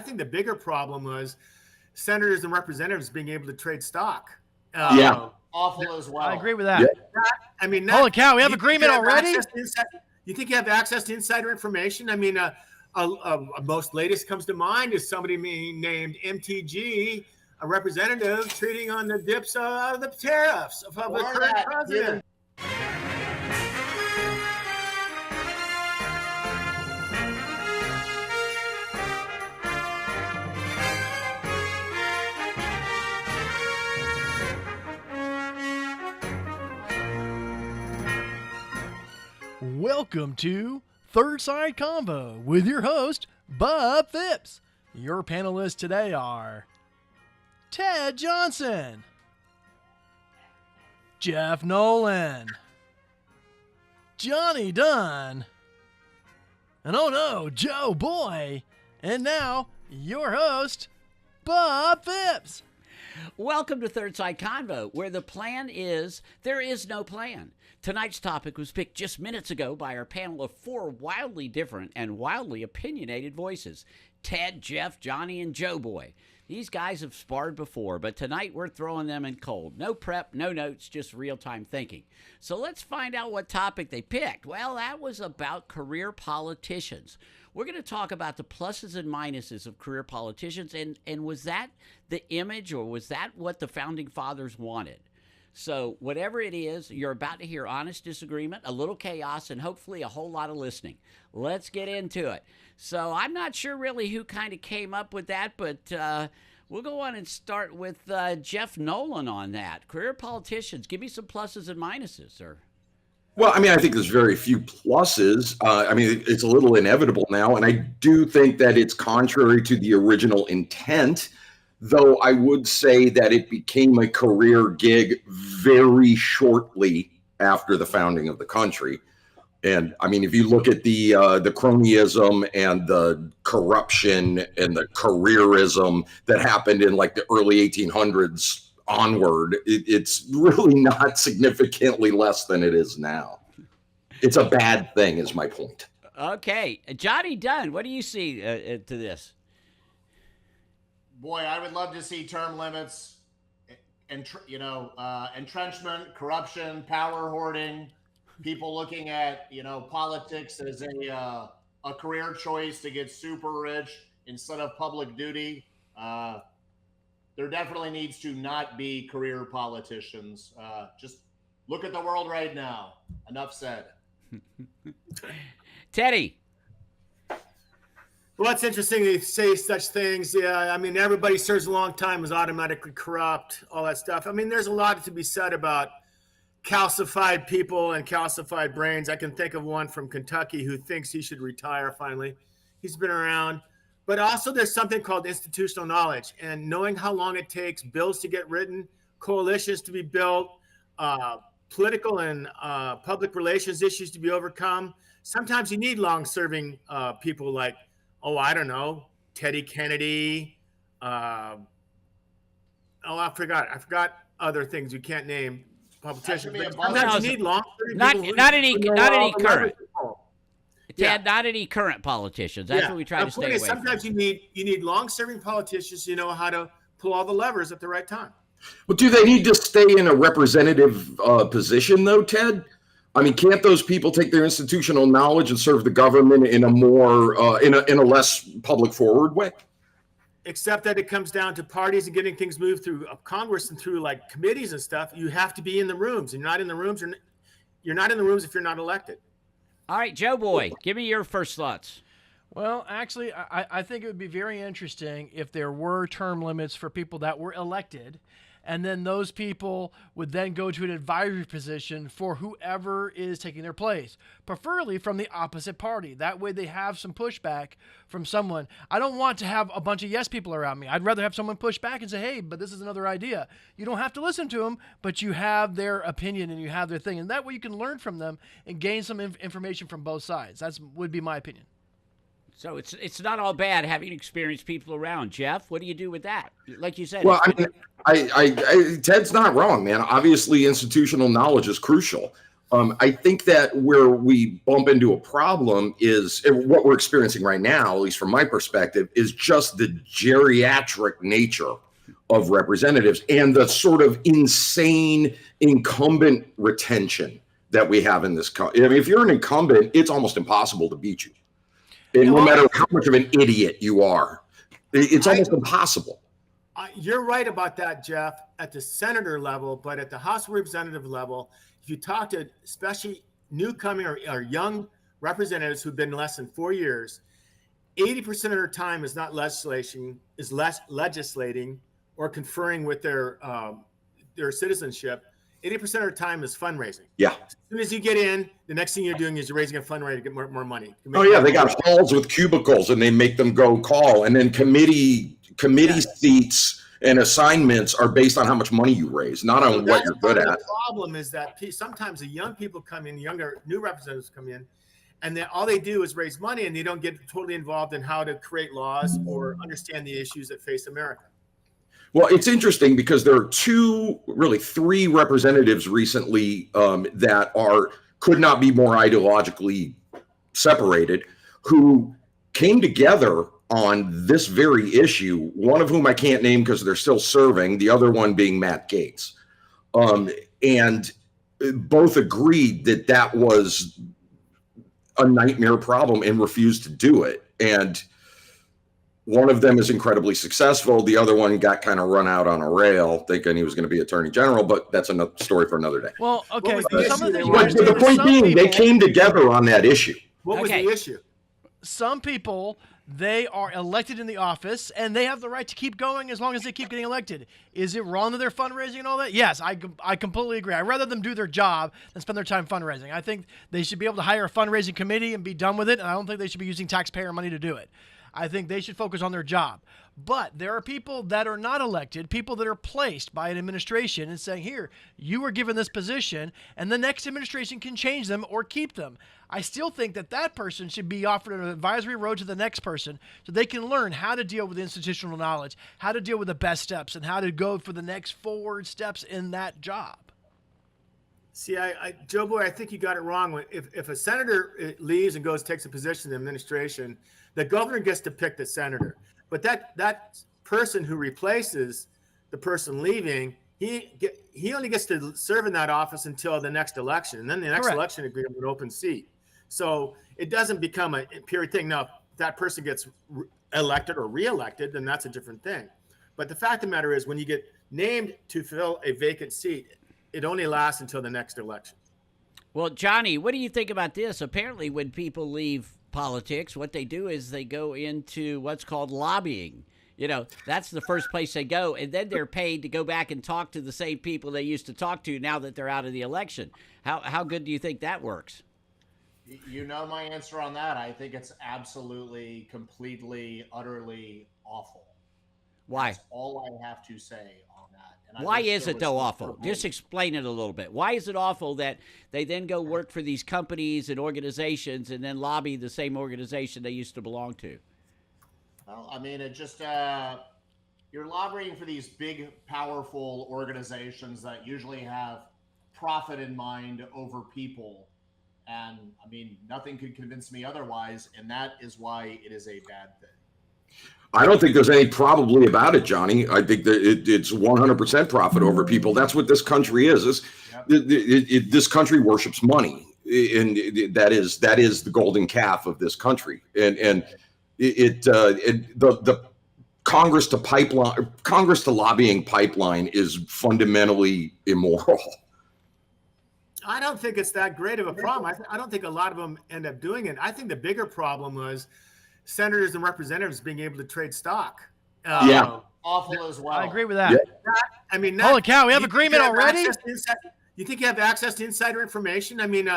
I think the bigger problem was senators and representatives being able to trade stock. Awful as well. I agree with that. Yeah. I mean, holy cow, we have agreement already? You think you have access to insider information? I mean, most latest comes to mind is somebody being named MTG, a representative treating on the dips of the tariffs of the current president. Welcome to Third Side Convo with your host, Bob Phipps. Your panelists today are Ted Johnson, Jeff Nolan, Johnny Dunn, and oh no, Joeboy, and now your host, Bob Phipps. Welcome to Third Side Convo, where the plan is there is no plan. Tonight's topic was picked just minutes ago by our panel of four wildly different and wildly opinionated voices: Ted, Jeff, Johnny, and Joeboy. These guys have sparred before, but tonight we're throwing them in cold. No prep, no notes, just real-time thinking. So let's find out what topic they picked. Well, that was about career politicians. We're going to talk about the pluses and minuses of career politicians, and was that the image, or was that what the Founding Fathers wanted? So whatever it is, you're about to hear honest disagreement, a little chaos, and hopefully a whole lot of listening. Let's get into it. So I'm not sure really who kind of came up with that, but we'll go on and start with Jeff Nolan on that. Career politicians, give me some pluses and minuses, sir. Well, I mean, I think there's very few pluses. I mean, it's a little inevitable now, and I do think that it's contrary to the original intent, though I would say that it became a career gig very shortly after the founding of the country. And I mean, if you look at the cronyism and the corruption and the careerism that happened in like the early 1800s onward, it's really not significantly less than it is now. It's a bad thing, is my point. Okay. Johnny Dunn, what do you see to this? Boy, I would love to see term limits, entrenchment, corruption, power hoarding, people looking at, politics as a career choice to get super rich instead of public duty. There definitely needs to not be career politicians. Just look at the world right now. Enough said. Teddy. Well, it's interesting to say such things. Yeah, I mean, everybody serves a long time is automatically corrupt, all that stuff. I mean, there's a lot to be said about calcified people and calcified brains. I can think of one from Kentucky who thinks he should retire finally. He's been around. But also there's something called institutional knowledge, and knowing how long it takes bills to get written, coalitions to be built, political and public relations issues to be overcome. Sometimes you need long-serving people like, I don't know, Teddy Kennedy. I forgot other things you can't name politicians. Sometimes you need long-serving people. Not any current. Ted, not any current politicians. That's what we try to stay away from. Sometimes you need long-serving politicians who know how to pull all the levers at the right time. Well, do they need to stay in a representative position, though, Ted? I mean, can't those people take their institutional knowledge and serve the government in a more in a less public forward way? Except that it comes down to parties and getting things moved through Congress and through like committees and stuff. You have to be in the rooms. You're not in the rooms. You're not in the rooms if you're not elected. All right, Joeboy, give me your first thoughts. Well, actually, I think it would be very interesting if there were term limits for people that were elected, and then those people would then go to an advisory position for whoever is taking their place, preferably from the opposite party. That way they have some pushback from someone. I don't want to have a bunch of yes people around me. I'd rather have someone push back and say, hey, but this is another idea. You don't have to listen to them, but you have their opinion and you have their thing. And that way you can learn from them and gain some information from both sides. That would be my opinion. So it's not all bad having experienced people around. Jeff, what do you do with that? Like you said. Well, I mean, Ted's not wrong, man. Obviously, institutional knowledge is crucial. I think that where we bump into a problem is what we're experiencing right now, at least from my perspective, is just the geriatric nature of representatives and the sort of insane incumbent retention that we have in this country. I mean, if you're an incumbent, it's almost impossible to beat you. And no matter how much of an idiot you are, it's almost impossible. You're right about that, Jeff, at the senator level, but at the House of Representative level, if you talk to especially newcomer or young representatives who've been less than 4 years, 80% of their time is not legislating, is less legislating or conferring with their citizenship. 80% of their time is fundraising. Yeah. As soon as you get in, the next thing you're doing is you're raising a fundraiser to get more money. Oh yeah, they got halls with cubicles and they make them go call, and then committee seats and assignments are based on how much money you raise, not on what you're good at. The problem is that sometimes the young people come in, new representatives come in, and all they do is raise money, and they don't get totally involved in how to create laws or understand the issues that face America. Well, it's interesting because there are three representatives recently that could not be more ideologically separated, who came together on this very issue, one of whom I can't name because they're still serving, the other one being Matt Gaetz. And both agreed that was a nightmare problem and refused to do it. And one of them is incredibly successful. The other one got kind of run out on a rail thinking he was going to be attorney general, but that's another story for another day. Well, okay. But the point being, they came together on that issue. What was the issue? Some people, they are elected in the office, and they have the right to keep going as long as they keep getting elected. Is it wrong that they're fundraising and all that? Yes, I completely agree. I'd rather them do their job than spend their time fundraising. I think they should be able to hire a fundraising committee and be done with it, and I don't think they should be using taxpayer money to do it. I think they should focus on their job. But there are people that are not elected, people that are placed by an administration and saying, here, you were given this position, and the next administration can change them or keep them. I still think that person should be offered an advisory road to the next person so they can learn how to deal with institutional knowledge, how to deal with the best steps, and how to go for the next forward steps in that job. See, Joeboy, I think you got it wrong. If a senator leaves and takes a position in the administration, the governor gets to pick the senator. But that person who replaces the person leaving, he only gets to serve in that office until the next election. And then the next election would be an open seat. So it doesn't become a period thing. Now, if that person gets elected or reelected, then that's a different thing. But the fact of the matter is, when you get named to fill a vacant seat, it only lasts until the next election. Well, Johnny, what do you think about this? Apparently, when people leave politics, what they do is they go into what's called lobbying. You know, that's the first place they go, and then they're paid to go back and talk to the same people they used to talk to now that they're out of the election. How good do you think that works? You know my answer on that. I think it's absolutely, completely, utterly awful. Why? That's all I have to say on that. And why is it though awful? Just explain it a little bit. Why is it awful that they then go work for these companies and organizations and then lobby the same organization they used to belong to? Well, I mean, it just you're lobbying for these big, powerful organizations that usually have profit in mind over people. And I mean, nothing could convince me otherwise. And that is why it is a bad thing. I don't think there's any probably about it, Johnny. I think that it's 100% profit over people. That's what this country is. This country worships money, and that is the golden calf of this country. And the Congress to lobbying pipeline is fundamentally immoral. I don't think it's that great of a problem. I don't think a lot of them end up doing it. I think the bigger problem was senators and representatives being able to trade stock. Awful as well. I agree with that. Yeah. I mean, holy cow, we have agreement already? You think you have access to insider information? I mean,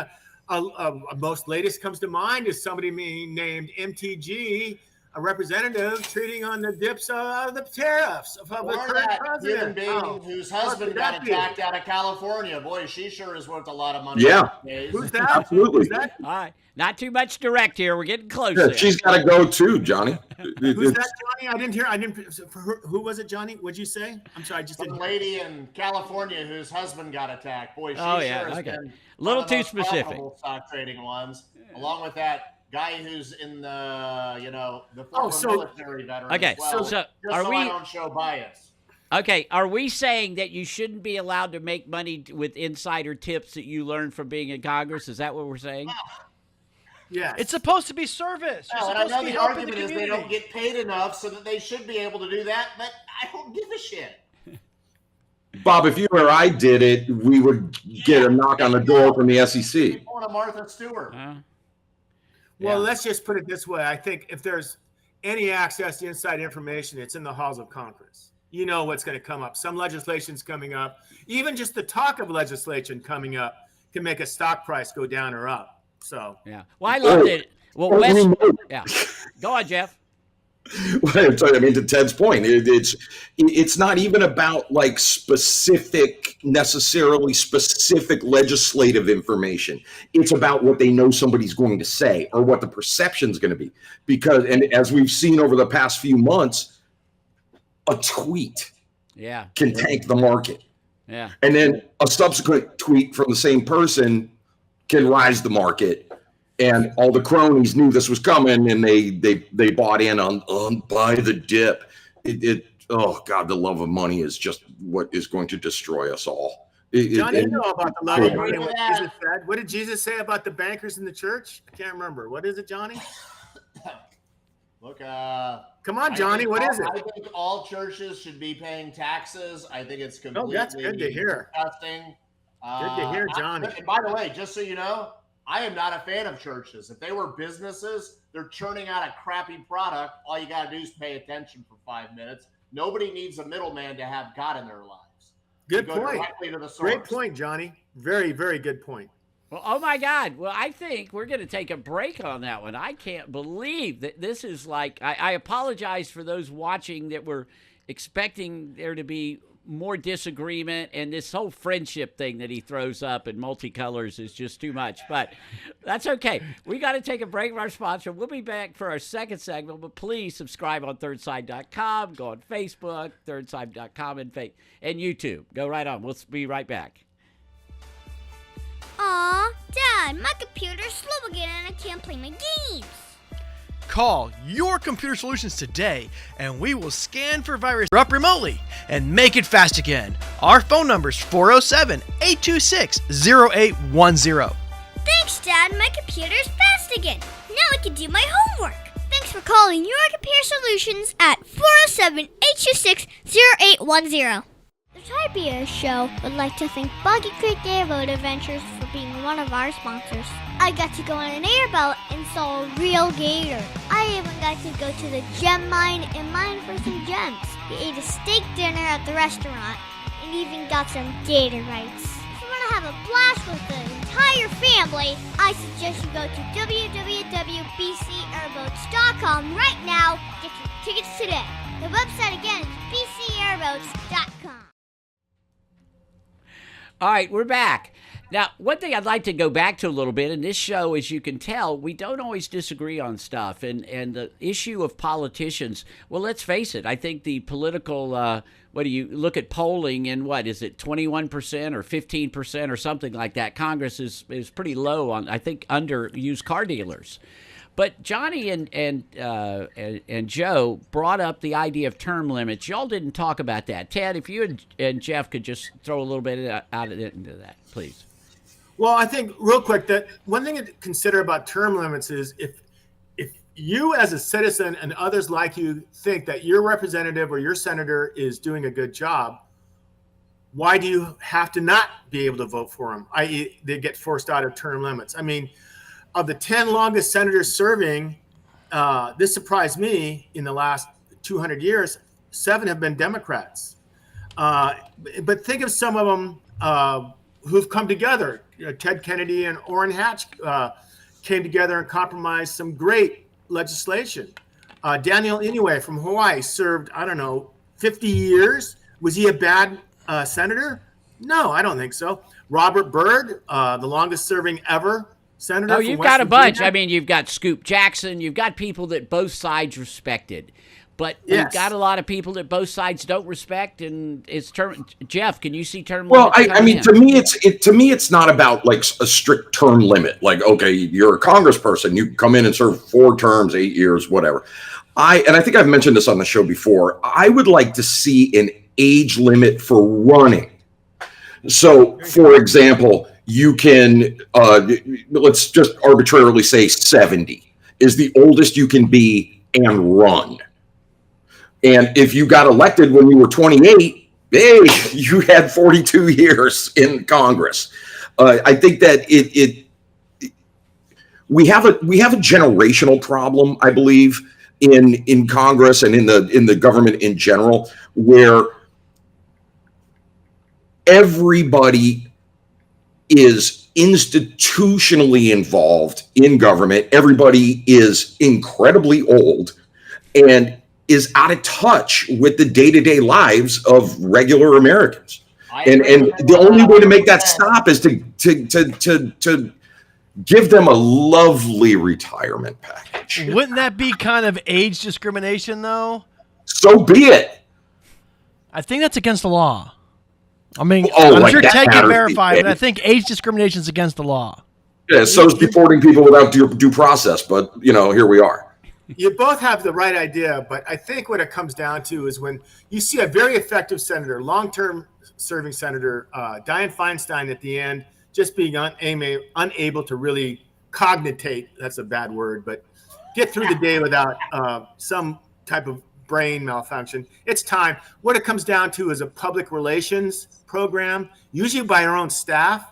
most latest comes to mind is somebody being named MTG a representative treating on the dips of the tariffs of the Or current that human president. being Oh, whose what husband could got that be? attacked out of California. Boy, she sure is worth a lot of money. Yeah. these days. Who's that? Absolutely. Who's that? All right, not too much direct here. We're getting close. Yeah, there. she's got to go too, Johnny. Who's that, Johnny? I didn't hear. Who was it, Johnny? What'd you say? I'm sorry, I just Some didn't. lady in California whose husband got attacked. Boy, she Oh, sure yeah, has okay. been Little one of the too most specific. profitable stock trading ones, along with that guy who's in the the Oh, former so- military veteran. Okay, as well, so just are so we- I don't show bias. Okay, are we saying that you shouldn't be allowed to make money with insider tips that you learned from being in Congress? Is that what we're saying? Yes. It's supposed to be service. You're No, and I supposed know to be the helping argument the is they community. don't get paid enough, so that they should be able to do that. But I don't give a shit. Bob, if you or I did it, we would get a knock on the door from the They SEC. want a Martha Stewart. Well, Yeah. let's just put it this way. I think if there's any access to inside information, it's in the halls of Congress. You know what's going to come up. Some legislation's coming up. Even just the talk of legislation coming up can make a stock price go down or up. So Yeah. Well, I loved it. Well, Or Wes, remote. yeah. Go on, Jeff. I mean, to Ted's point, it's not even about like necessarily specific legislative information. It's about what they know somebody's going to say or what the perception is going to be. Because, and as we've seen over the past few months, a tweet Yeah. can tank the market. Yeah. And then a subsequent tweet from the same person can rise the market. And all the cronies knew this was coming, and they bought in on buy the dip. Oh God, the love of money is just what is going to destroy us all. Johnny, you know about the love of I money. agree What with that. Jesus said. What did Jesus say about the bankers in the church? I can't remember. What is it, Johnny? Look, Come on, Johnny. What is it? I think all churches should be paying taxes. I think it's completely that's good to hear. disgusting. Good to hear, Johnny. And by the way, just so you know, I am not a fan of churches. If they were businesses, they're churning out a crappy product. All you got to do is pay attention for 5 minutes. Nobody needs a middleman to have God in their lives. Good You go point. directly to the source. Great point, Johnny. Very, very good point. Well, oh my God. Well, I think we're going to take a break on that one. I can't believe that this is like, I apologize for those watching that were expecting there to be more disagreement, and this whole friendship thing that he throws up in multicolors is just too much, but that's okay. We got to take a break from our sponsor. We'll be back for our second segment, but please subscribe on thirdside.com, go on Facebook, thirdside.com, and YouTube. Go right on. We'll be right back. Aw, Dad, my computer's slow again and I can't play my games. Call Your Computer Solutions today, and we will scan for virus up remotely and make it fast again. Our phone number is 407-826-0810. Thanks, Dad, my computer's fast again. Now I can do my homework. Thanks for calling Your Computer Solutions at 407-826-0810. The Tibia Show would like to thank Boggy Creek Airboat Adventures for being one of our sponsors. I got to go on an airboat and saw a real gator. I even got to go to the gem mine and mine for some gems. We ate a steak dinner at the restaurant and even got some gator rights. If you want to have a blast with the entire family, I suggest you go to www.bcairboats.com right now. Get your tickets today. The website again is bcairboats.com. All right, we're back. Now, one thing I'd like to go back to a little bit, in this show, as you can tell, we don't always disagree on stuff. And the issue of politicians, well, let's face it, I think the political, what do you look at polling, and what is it, 21% or 15% or something like that? Congress is pretty low on, I think, under used car dealers. But Johnny and Joe brought up the idea of term limits. Y'all didn't talk about that. Ted, if you and Jeff could just throw a little bit out of it into that, please. Well, I think real quick that one thing to consider about term limits is if you as a citizen and others like you think that your representative or your senator is doing a good job, why do you have to not be able to vote for them, i.e. they get forced out of term limits? I mean, of the 10 longest senators serving, this surprised me, in the last 200 years, 7 have been Democrats. But think of some of them who've come together. Ted Kennedy and Orrin Hatch came together and compromised some great legislation. Daniel Inouye from Hawaii served, I don't know, 50 years. Was he a bad senator? No, I don't think so. Robert Byrd, the longest serving ever senator. Oh, from you've West got a bunch. Virginia. I mean, you've got Scoop Jackson. You've got people that both sides respected. But Yes. you've got a lot of people that both sides don't respect, and it's term. Jeff, can you see term Well, limits I coming mean, in? to me, it's not about like a strict term limit. Like, okay, you're a congressperson, you come in and serve 4 terms, 8 years, whatever. I think I've mentioned this on the show before. I would like to see an age limit for running. So, for example, you can let's just arbitrarily say 70 is the oldest you can be and run. And if you got elected when you were 28, hey, you had 42 years in Congress. I think that we have a generational problem, I believe, in Congress and in the government in general, where everybody is institutionally involved in government. Everybody is incredibly old and is out of touch with the day-to-day lives of regular Americans. And the only way to make that stop is to give them a lovely retirement package. Wouldn't that be kind of age discrimination, though? So be it. I think that's against the law. I mean, Oh, I'm like sure that Ted can matters, verify, but Ted. I think age discrimination is against the law. Yeah, so is deporting people without due process. But, here we are. You both have the right idea, but I think what it comes down to is when you see a very effective senator, long-term serving senator, Dianne Feinstein at the end, just being unable to really cognitate, that's a bad word, but get through the day without some type of brain malfunction. It's time. What it comes down to is a public relations program, usually by her own staff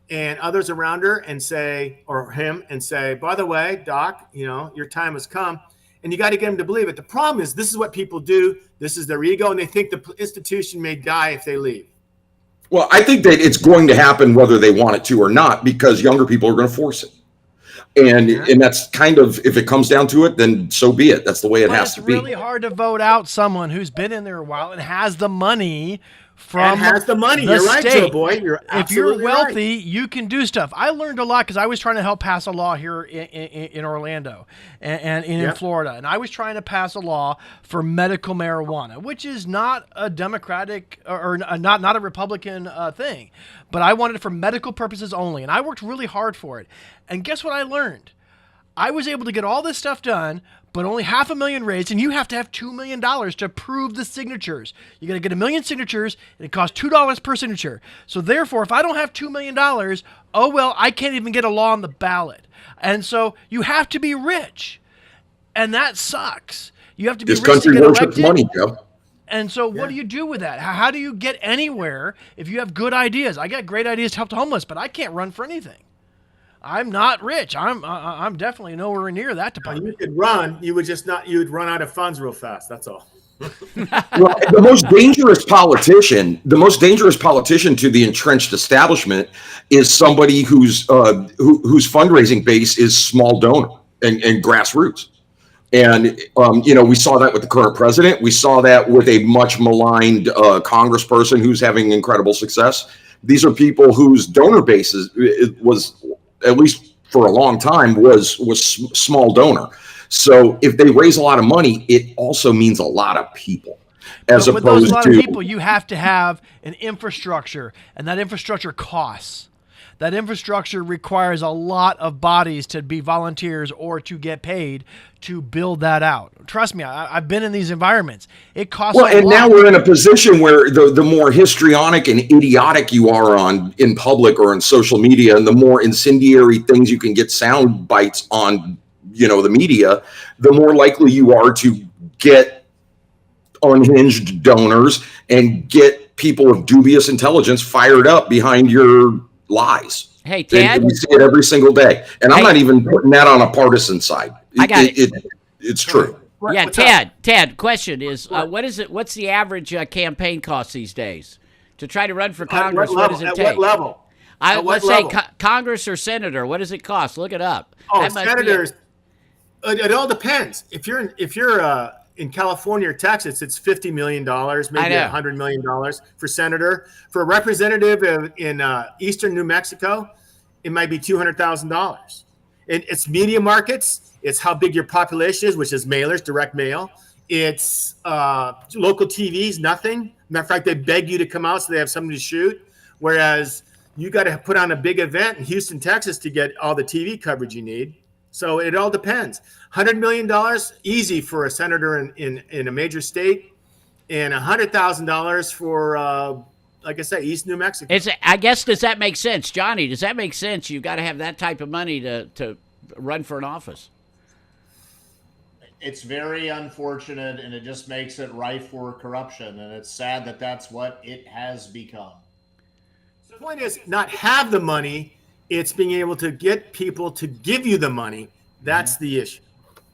and others around her, and say, or him, and say, by the way, Doc, your time has come. And you got to get them to believe it. The problem is this is what people do. This is their ego, and they think the institution may die if they leave. Well, I think that it's going to happen whether they want it to or not, because younger people are going to force it. And that's kind of, if it comes down to it, then so be it. That's the way it has to be. It's really hard to vote out someone who's been in there a while and has the money from And has the money. the You're right, state. Joeboy. You're If you're absolutely wealthy, right. you can do stuff. I learned a lot because I was trying to help pass a law here in Orlando and in Florida. And I was trying to pass a law for medical marijuana, which is not a Democratic or not a Republican thing. But I wanted it for medical purposes only. And I worked really hard for it. And guess what I learned? I was able to get all this stuff done, but only $500,000 raised, and you have to have $2 million to prove the signatures. You got to get 1 million signatures, and it costs $2 per signature. So therefore, if I don't have $2 million, oh well, I can't even get a law on the ballot. And so you have to be rich, and that sucks. You have to be This rich to country get worships elected. money, Joe. And so what do you do with that? How do you get anywhere if you have good ideas? I got great ideas to help the homeless, but I can't run for anything. I'm not rich. I'm definitely nowhere near that department. You could run. You would just not. You would run out of funds real fast. That's all. Well, the most dangerous politician to the entrenched establishment is somebody whose fundraising base is small donor and grassroots. And we saw that with the current president. We saw that with a much maligned congressperson who's having incredible success. These are people whose donor base was, at least for a long time, was small donor. So if they raise a lot of money, it also means a lot of people, as But with those opposed lot to of people, you have to have an infrastructure, and that infrastructure costs. That infrastructure requires a lot of bodies to be volunteers or to get paid to build that out. Trust me, I've been in these environments. It costs Well, a and lot. now we're in a position where the more histrionic and idiotic you are in public or in social media, and the more incendiary things you can get sound bites on, the media, the more likely you are to get unhinged donors and get people of dubious intelligence fired up behind your lies. Hey, Ted. And we see it every single day. And I'm Hey. not even putting that on a partisan side. I got it. It's true. Yeah, What's up? Ted, question is, what's the average campaign cost these days? To try to run for Congress, what does it At take? what level? At what Let's say level? Congress or senator, what does it cost? Look it up. Oh, That must be senators. It all depends. If you're in California or Texas, it's $50 million, maybe $100 million for senator. For a representative in eastern New Mexico, it might be $200,000. It's media markets. It's how big your population is, which is mailers, direct mail. It's local TVs, nothing. Matter of fact, they beg you to come out so they have something to shoot. Whereas you got to put on a big event in Houston, Texas to get all the TV coverage you need. So it all depends. $100 million, easy for a senator in a major state, and $100,000 for, like I said, East New Mexico. I guess, does that make sense? Johnny, does that make sense? You've got to have that type of money to run for an office. It's very unfortunate, and it just makes it rife for corruption, and it's sad that that's what it has become. So the point is not have the money, it's being able to get people to give you the money. That's the issue.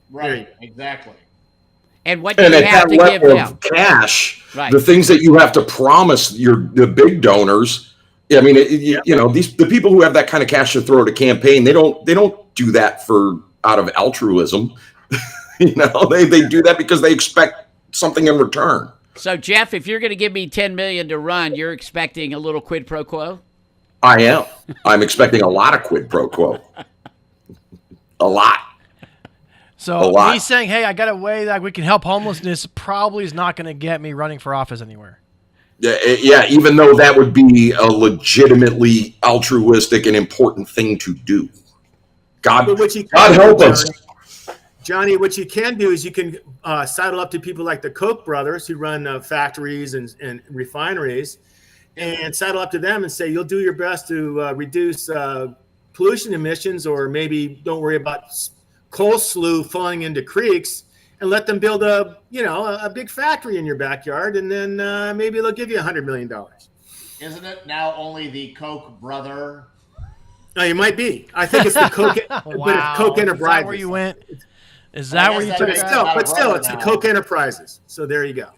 Right, exactly. And what do you have to give them? Cash, right. The things that you have to promise the big donors. I mean, you know, the people who have that kind of cash to throw at a campaign, they don't do that out of altruism. You know, they do that because they expect something in return. So, Jeff, if you're going to give me $10 million to run, you're expecting a little quid pro quo? I am. I'm expecting a lot of quid pro quo. A lot. So me saying, hey, I got a way that we can help homelessness probably is not going to get me running for office anywhere. Yeah, even though that would be a legitimately altruistic and important thing to do. God help us. Johnny, what you can do is you can saddle up to people like the Koch brothers who run factories and refineries, and saddle up to them and say, you'll do your best to reduce pollution emissions, or maybe don't worry about coal slough falling into creeks, and let them build a big factory in your backyard, and then maybe they'll give you $100 million. Isn't it now only the Koch brother? No, you might be. I think it's the Koch, wow. but it's Koch Enterprises. Is that where you went? Is that where you took it? But still, it's the Koch Enterprises. So there you go.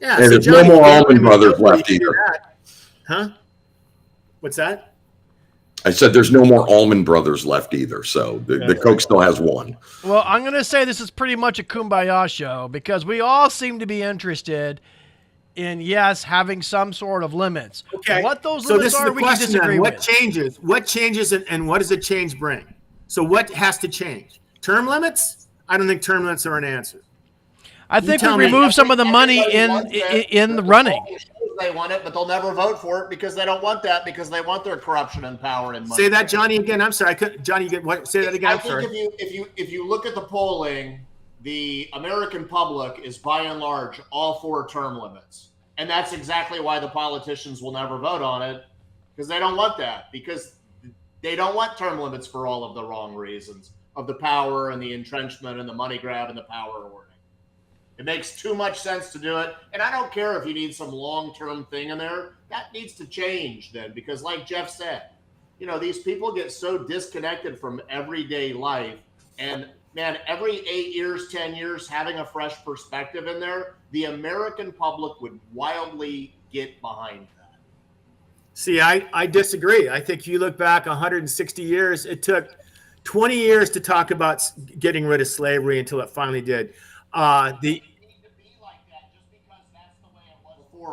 Yeah. And so there's Johnny, no more Allman Brothers left either. Huh? What's that? I said there's no more Allman Brothers left either. So the Koch still has one. Well, I'm going to say this is pretty much a kumbaya show, because we all seem to be interested in, yes, having some sort of limits. Okay. What those limits are, we can disagree with. What changes and what does a change bring? So what has to change? Term limits? I don't think term limits are an answer. I think we remove some of the money in the running. They want it, but they'll never vote for it because they don't want that, because they want their corruption and power and money. Say that, Johnny, again. I'm sorry. Johnny, what? Say that again. I'm sorry. If you look at the polling, the American public is by and large all for term limits, and that's exactly why the politicians will never vote on it, because they don't want that, because they don't want term limits for all of the wrong reasons of the power and the entrenchment and the money grab and the power hoarding. It makes too much sense to do it. And I don't care if you need some long-term thing in there. That needs to change then, because like Jeff said, you know, these people get so disconnected from everyday life. And man, every 8 years, 10 years, having a fresh perspective in there, the American public would wildly get behind that. See, I disagree. I think you look back 160 years, it took 20 years to talk about getting rid of slavery until it finally did.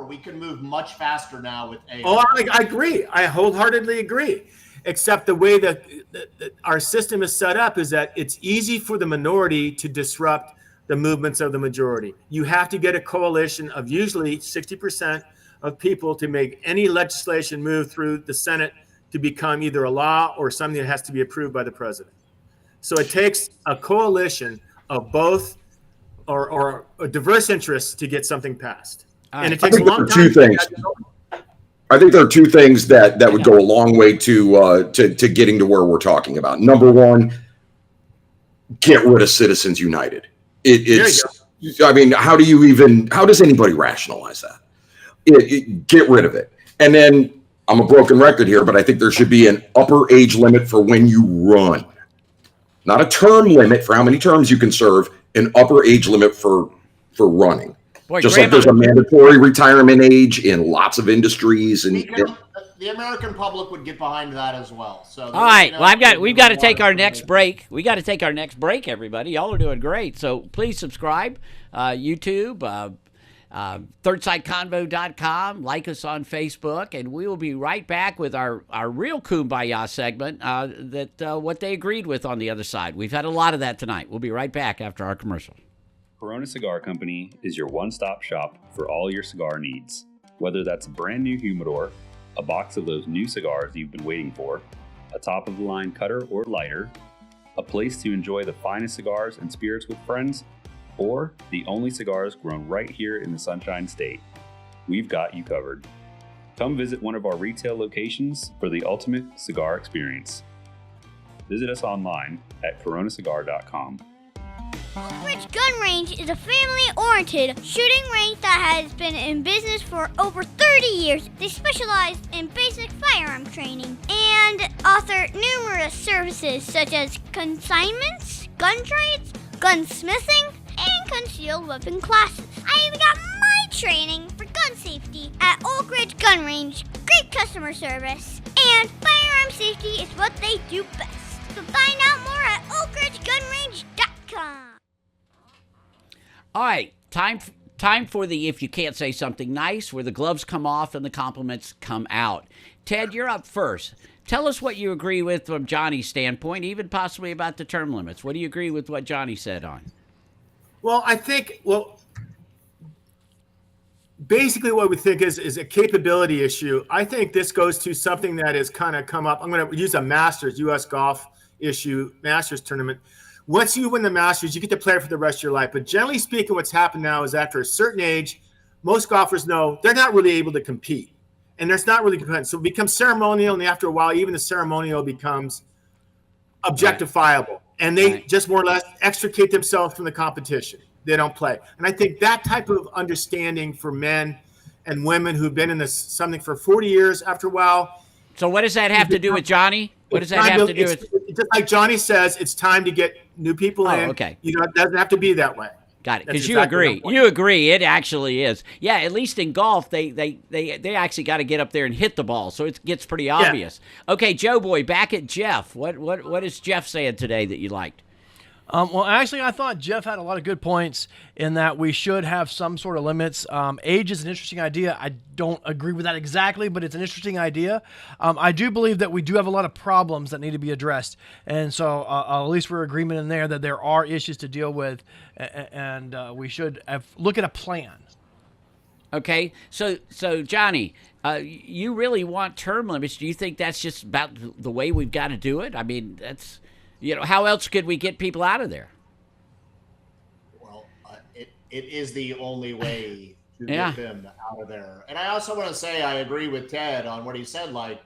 We can move much faster now with AI. Oh, I agree. I wholeheartedly agree. Except the way that our system is set up is that it's easy for the minority to disrupt the movements of the majority. You have to get a coalition of usually 60% of people to make any legislation move through the Senate to become either a law or something that has to be approved by the president. So it takes a coalition of both or diverse interests to get something passed. And it takes a long time. I think there are two things that would go a long way to getting to where we're talking about. Number one, get rid of Citizens United. I mean, how does anybody rationalize that? Get rid of it. And then I'm a broken record here, but I think there should be an upper age limit for when you run. Not a term limit for how many terms you can serve, an upper age limit for running. Boy, Just like there's a mandatory retirement age in lots of industries, and the American public would get behind that as well. So, all right. Well, we've got to take our next break. We got to take our next break, everybody. Y'all are doing great. So please subscribe, YouTube, thirdsideconvo.com. Like us on Facebook, and we will be right back with our real Kumbaya segment. What they agreed with on the other side. We've had a lot of that tonight. We'll be right back after our commercial. Corona Cigar Company is your one-stop shop for all your cigar needs. Whether that's a brand new humidor, a box of those new cigars you've been waiting for, a top-of-the-line cutter or lighter, a place to enjoy the finest cigars and spirits with friends, or the only cigars grown right here in the Sunshine State, we've got you covered. Come visit one of our retail locations for the ultimate cigar experience. Visit us online at coronacigar.com. Oak Ridge Gun Range is a family-oriented shooting range that has been in business for over 30 years. They specialize in basic firearm training and offer numerous services such as consignments, gun trades, gunsmithing, and concealed weapon classes. I even got my training for gun safety at Oak Ridge Gun Range. Great customer service, and firearm safety is what they do best. So find out more at oakridgegunrange.com. All right, time for the if you can't say something nice, where the gloves come off and the compliments come out. Ted, you're up first. Tell us what you agree with from Johnny's standpoint, even possibly about the term limits. What do you agree with what Johnny said on? Well, basically what we think is a capability issue. I think this goes to something that has kind of come up. I'm going to use a Masters, U.S. golf issue, Masters tournament. Once you win the Masters, you get to play for the rest of your life. But generally speaking, what's happened now is after a certain age, most golfers know they're not really able to compete. And there's not really competitive. So it becomes ceremonial, and after a while, even the ceremonial becomes objectifiable. And they just more or less extricate themselves from the competition. They don't play. And I think that type of understanding for men and women who've been in this something for 40 years, after a while. So what does that have to do with Johnny? What does that have to do with? Just like Johnny says, it's time to get new people in. Okay. You know, it doesn't have to be that way. Got it. Because you agree. You agree. It actually is. Yeah, at least in golf, they actually got to get up there and hit the ball, so it gets pretty obvious. Yeah. Okay, Joeboy, back at Jeff. What is Jeff saying today that you liked? Well, actually, I thought Jeff had a lot of good points in that we should have some sort of limits. Age is an interesting idea. I don't agree with that exactly, but it's an interesting idea. I do believe that we do have a lot of problems that need to be addressed. And so at least we're in agreement in there that there are issues to deal with, and we should look at a plan. Okay, so Johnny, you really want term limits. Do you think that's just about the way we've got to do it? I mean, that's... You know, how else could we get people out of there? Well, it is the only way to get them out of there. And I also want to say I agree with Ted on what he said. Like,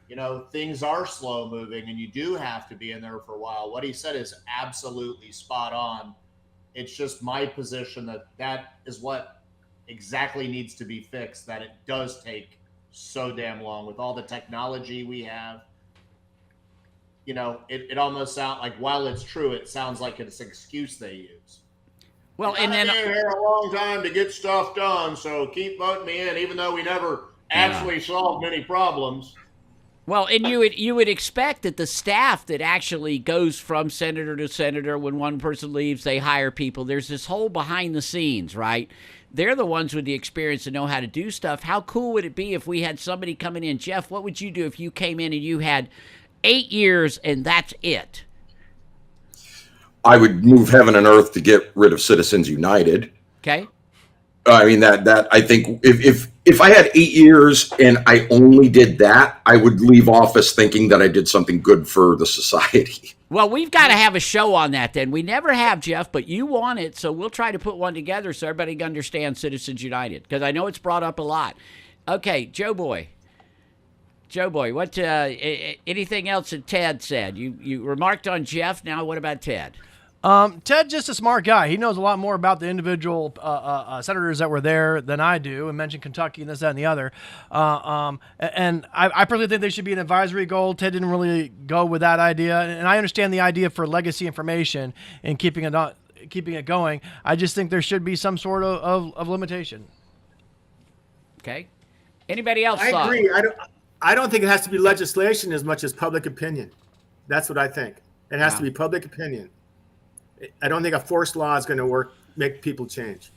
you know, things are slow moving and you do have to be in there for a while. What he said is absolutely spot on. It's just my position that is what exactly needs to be fixed, that it does take so damn long with all the technology we have. You know, it almost sounds like, while it's true, it sounds like it's an excuse they use. Well, and then I've been here a long time to get stuff done, so keep voting me in, even though we never actually solved many problems. Well, and you would expect that the staff that actually goes from senator to senator, when one person leaves, they hire people. There's this whole behind the scenes, right? They're the ones with the experience to know how to do stuff. How cool would it be if we had somebody coming in? Jeff, what would you do if you came in and you had 8 years and that's it? I would move heaven and earth to get rid of Citizens United. Okay. I mean, that I think if I had 8 years and I only did that, I would leave office thinking that I did something good for the society. Well, we've got to have a show on that then. We never have, Jeff, but you want it, so we'll try to put one together so everybody can understand Citizens United, because I know it's brought up a lot. Okay, Joeboy, what? Anything else that Ted said? You remarked on Jeff. Now, what about Ted? Ted's just a smart guy. He knows a lot more about the individual senators that were there than I do, and mentioned Kentucky and this, that, and the other. And I personally think they should be an advisory goal. Ted didn't really go with that idea, and I understand the idea for legacy information and keeping it keeping it going. I just think there should be some sort of limitation. Okay. Anybody else? I agree. I don't think it has to be legislation as much as public opinion. That's what I think. It has to be public opinion. I don't think a forced law is going to make people change.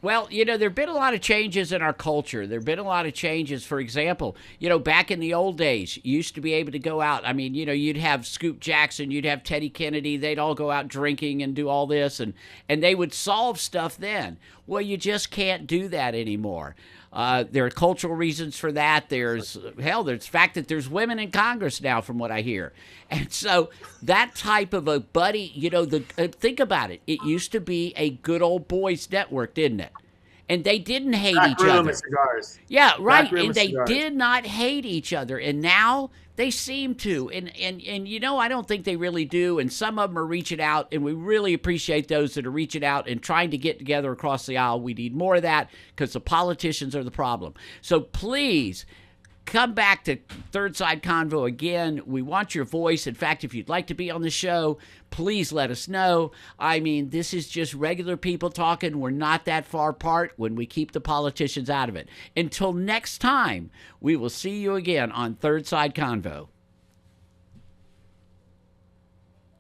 Well, there have been a lot of changes in our culture. There have been a lot of changes. For example, back in the old days, you used to be able to go out. I mean, you'd have Scoop Jackson, you'd have Teddy Kennedy. They'd all go out drinking and do all this, and they would solve stuff then. Well, you just can't do that anymore. There are cultural reasons for that. There's the fact that there's women in Congress now, from what I hear. And so that type of a buddy, think about it. It used to be a good old boys network, didn't it? And they didn't hate each other. Cigars. Yeah, right. And they did not hate each other. And now they seem to. And I don't think they really do. And some of them are reaching out. And we really appreciate those that are reaching out and trying to get together across the aisle. We need more of that because the politicians are the problem. So please come back to Third Side Convo again. We want your voice. In fact, if you'd like to be on the show, please let us know. I mean, this is just regular people talking. We're not that far apart when we keep the politicians out of it. Until next time, we will see you again on Third Side Convo.